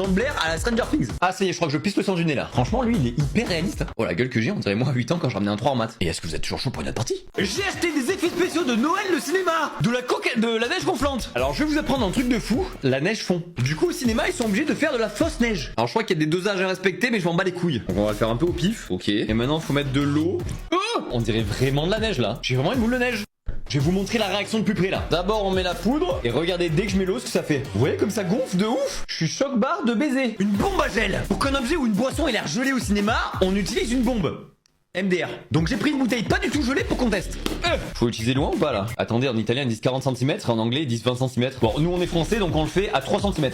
dans le Blair à la Stranger Things. Ah ça y est, je crois que je pisse le sang du nez là. Franchement lui il est hyper réaliste. Oh la gueule que j'ai, on dirait moi à 8 ans quand je ramenais un 3 en maths. Et est-ce que vous êtes toujours chaud pour une autre partie? J'ai acheté des effets spéciaux de Noël le cinéma, de la neige gonflante. Alors je vais vous apprendre un truc de fou, la neige fond. Du coup au cinéma ils sont obligés de faire de la fausse neige. Alors je crois qu'il y a des dosages à respecter mais je m'en bats les couilles. Donc on va le faire un peu au pif. Ok. Et maintenant faut mettre de l'eau. Oh, on dirait vraiment de la neige là. J'ai vraiment une boule de neige. Je vais vous montrer la réaction de plus près là. D'abord on met la poudre et regardez dès que je mets l'eau ce que ça fait. Vous voyez comme ça gonfle de ouf. Je suis choc barre de baiser. Une bombe à gel. Pour qu'un objet ou une boisson ait l'air gelé au cinéma, on utilise une bombe. MDR. Donc j'ai pris une bouteille pas du tout gelée pour qu'on teste. Faut utiliser loin ou pas là? Attendez, en italien ils disent 40 cm, en anglais ils disent 20 cm. Bon, nous on est français donc on le fait à 3 cm.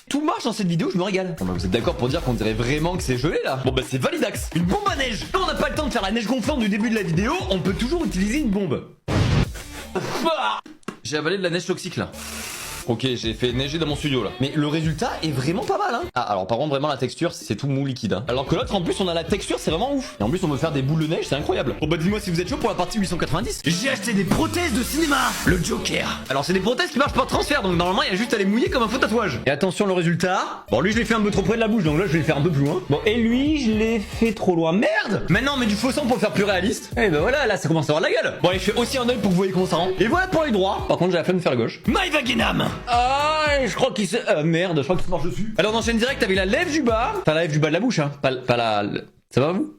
Tout marche dans cette vidéo, je me régale. Bon bah vous êtes d'accord pour dire qu'on dirait vraiment que c'est gelé là? Bon bah c'est validax. Une bombe à neige. Quand on n'a pas le temps de faire la neige gonflante du début de la vidéo, on peut toujours utiliser une bombe. J'ai avalé de la neige toxique là. Ok, j'ai fait neiger dans mon studio là. Mais le résultat est vraiment pas mal hein. Ah alors par contre vraiment la texture c'est tout mou liquide hein. Alors que l'autre en plus on a la texture c'est vraiment ouf. Et en plus on veut faire des boules de neige, c'est incroyable. Bon bah dis-moi si vous êtes chaud pour la partie 890. J'ai acheté des prothèses de cinéma. Le Joker. Alors c'est des prothèses qui marchent par transfert. Donc normalement il y a juste à les mouiller comme un faux tatouage. Et attention le résultat. Bon lui je l'ai fait un peu trop près de la bouche. Donc là je vais le faire un peu plus loin. Bon et lui je l'ai fait trop loin. Merde. Maintenant on met du faux sang pour le faire plus réaliste. Et ben voilà là ça commence à avoir la gueule. Bon allez je fais aussi un œil pour que vous voyez comment ça rend. Et voilà pour les droits. Par contre j'ai la flemme de faire la gauche. Maïvagenam. Ah je crois qu'il se... merde, je crois qu'il se marche dessus. Alors on enchaîne direct avec la lèvre du bas. Enfin la lèvre du bas de la bouche hein. Pas la... Ça va vous?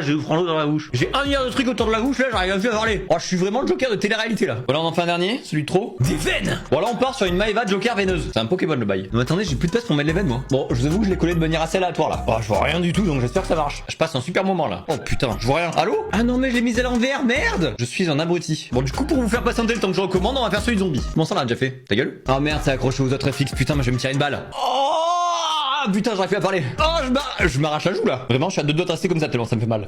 j'ai eu l'eau dans la bouche. J'ai un milliard de trucs autour de la bouche là, j'arrive plus à parler. Oh je suis vraiment le Joker de télé-réalité là. Voilà on en fait un dernier, celui de trop. Des veines. Voilà on part sur une Maeva Joker veineuse. C'est un Pokémon le bail. Non attendez j'ai plus de place pour mettre les veines moi. Bon je vous avoue que je l'ai collé de manière assez aléatoire là. Oh je vois rien du tout donc j'espère que ça marche. Je passe un super moment là. Oh putain je vois rien. Allô? Ah non mais je l'ai mise à l'envers, merde. Je suis un abruti. Bon du coup pour vous faire patienter le temps que je recommande on va faire celui de zombie. Comment ça on l'a déjà fait? Ta gueule? Ah merde c'est accroché aux autres FX. Putain moi je vais me tirer une balle. Oh putain j'arrive plus à parler. Oh je m'arrache la joue là. Vraiment je suis à deux doigts de rester comme ça tellement ça me fait mal.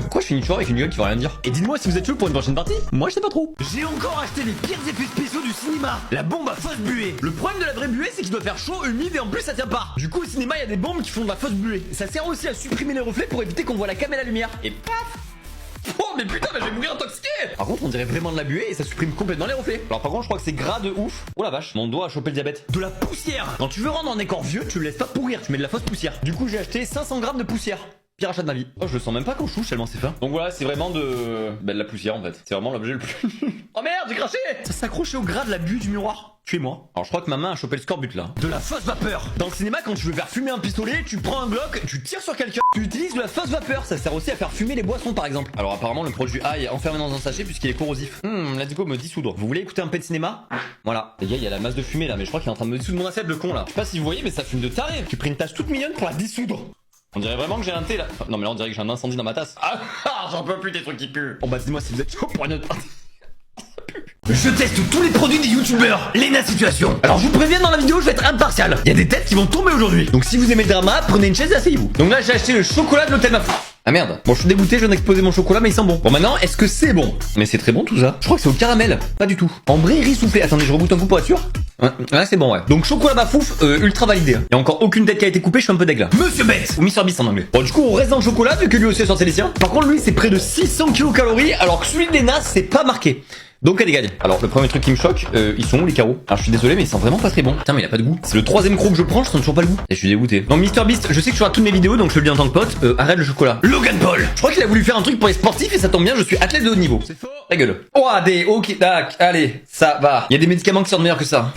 Pourquoi je finis toujours avec une gueule qui va rien dire? Et dites-moi si vous êtes chaud pour une prochaine partie. Moi je sais pas trop. J'ai encore acheté les pires effets spéciaux du cinéma. La bombe à fausse buée. Le problème de la vraie buée c'est qu'il doit faire chaud, humide et en plus ça tient pas. Du coup au cinéma il y a des bombes qui font de la fausse buée. Ça sert aussi à supprimer les reflets pour éviter qu'on voit la cam et la lumière. Et paf. Oh mais putain mais je vais mourir intoxiqué. Par contre on dirait vraiment de la buée et ça supprime complètement les reflets. Alors par contre je crois que c'est gras de ouf. Oh la vache, mon doigt a chopé le diabète. De la poussière. Quand tu veux rendre un décor vieux tu le laisses pas pourrir, tu mets de la fausse poussière. Du coup j'ai acheté 500 grammes de poussière. Pire achat de ma vie. Oh je le sens même pas quand je touche tellement c'est fin. Donc voilà c'est vraiment de la poussière en fait. C'est vraiment l'objet le plus... Oh merde j'ai craché. Ça s'accrochait au gras de la buée du miroir. Tuez-moi. Alors je crois que ma main a chopé le scorbut là. De la fausse vapeur. Dans le cinéma quand tu veux faire fumer un pistolet, tu prends un Glock, tu tires sur quelqu'un. Tu utilises de la fausse vapeur. Ça sert aussi à faire fumer les boissons par exemple. Alors apparemment le produit A est enfermé dans un sachet puisqu'il est corrosif. Let's go me dissoudre. Vous voulez écouter un peu de cinéma? Voilà. Les gars il y a la masse de fumée là mais je crois qu'il est en train de me dissoudre mon assiette le con là. Je sais pas si vous voyez mais ça fume de taré. Tu prends une tasse toute mignonne pour la dissoudre. On dirait vraiment que j'ai un thé là. Enfin, non mais là on dirait que j'ai un incendie dans ma tasse. Ah j'en peux plus des trucs qui puent. Bon bah dis-moi si vous êtes chaud pour une autre partie. Je teste tous les produits des youtubeurs. Lena Situation. Alors je vous préviens dans la vidéo je vais être impartial. Il y a des têtes qui vont tomber aujourd'hui. Donc si vous aimez le drama, prenez une chaise et asseyez-vous. Donc là j'ai acheté le chocolat de l'hôtel Mafou. Ah merde. Bon je suis dégoûté, je viens d'exploser mon chocolat mais il sent bon. Bon maintenant est-ce que c'est bon? Mais c'est très bon tout ça. Je crois que c'est au caramel. Pas du tout. Ambré riz soufflé. Attendez je reboot un coup pour être sûr. Ouais c'est bon ouais. Donc chocolat Bafouf ultra validé. Il y a encore aucune tête qui a été coupée, je suis un peu deg là. Monsieur Bête ou Mr Beast en anglais. Bon du coup on reste dans le chocolat vu que lui aussi est sorti les siens. Par contre lui c'est près de 600 kcal alors que celui de Lena c'est pas marqué. Donc elle gagne. Alors le premier truc qui me choque, ils sont où les carreaux? Alors je suis désolé mais ils sont vraiment pas très bons. Putain mais il a pas de goût. C'est le troisième croc que je prends, je sens toujours pas le goût. Et je suis dégoûté. Non Mr Beast, je sais que tu regardes toutes mes vidéos donc je te le dis en tant que pote, arrête le chocolat. Logan Paul. Je crois qu'il a voulu faire un truc pour les sportifs et ça tombe bien, je suis athlète de haut niveau. C'est faux. Ta gueule. Oh ok tac, allez, ça va. Il y a des médicaments qui sortent meilleurs que ça.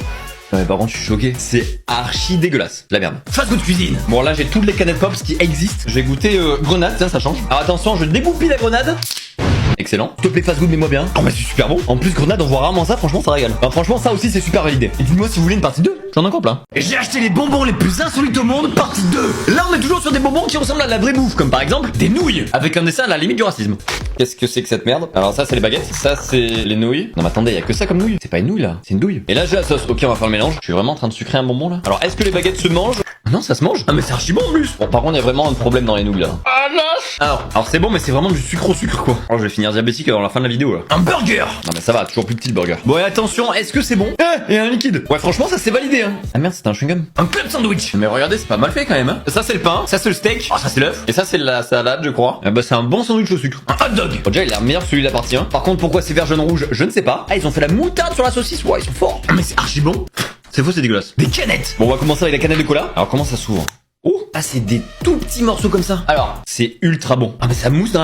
Ouais, par contre, je suis choqué. C'est archi dégueulasse. La merde. Fast food cuisine. Bon, là, j'ai toutes les canettes pops qui existent. Je vais goûter grenade, tiens, ça change. Alors attention, je dégoupille la grenade. Excellent. S'il te plaît, fast food, mets-moi bien. Oh, mais c'est super bon. En plus, grenade, on voit rarement ça. Franchement, ça régale. Enfin, franchement, ça aussi, c'est super validé. Et dites-moi si vous voulez une partie 2. J'en ai encore plein. Et j'ai acheté les bonbons les plus insolites au monde, partie 2. Là, on est toujours sur des bonbons qui ressemblent à de la vraie bouffe, comme par exemple des nouilles. Avec un dessin à la limite du racisme. Qu'est-ce que c'est que cette merde? Alors, ça, c'est les baguettes. Ça, c'est les nouilles. Non, mais attendez, y a que ça comme nouilles. C'est pas une nouille là. C'est une douille. Et là, j'ai la sauce. Ok, on va faire le mélange. Je suis vraiment en train de sucrer un bonbon là. Alors, est-ce que les baguettes se mangent? Non, ça se mange. Ah, mais c'est archi bon en plus. Bon, par contre, il y a vraiment un problème dans les nouilles là. Ah non. Alors c'est bon, mais c'est vraiment du sucre au sucre quoi. Oh, je vais finir diabétique avant la fin de la vidéo là. Un burger. Non, mais ça va, toujours plus petit le burger. Bon, et attention, est-ce que c'est bon? Et un liquide. Ouais, franchement, ça c'est validé hein. Ah merde, c'est un chewing-gum. Un club sandwich. Mais regardez, c'est pas mal fait quand même hein. Ça c'est le pain, ça c'est le steak, ça c'est l'œuf, et ça c'est la salade, je crois. Ah bah, c'est un bon sandwich au sucre. Un hot dog. Bon, déjà, il a l'air meilleur celui de la partie 1. Par contre, pourquoi c'est vert jaune rouge, je ne sais pas. Ah, ils ont fait la moutarde sur la saucisse. Ouais, ils sont forts. Ah, mais c'est archi bon. C'est faux, c'est dégueulasse. Des canettes. Bon, on va commencer avec la canette de cola. Alors comment ça s'ouvre? Oh, ah c'est des tout petits morceaux comme ça. Alors, c'est ultra bon. Ah mais ça mousse dans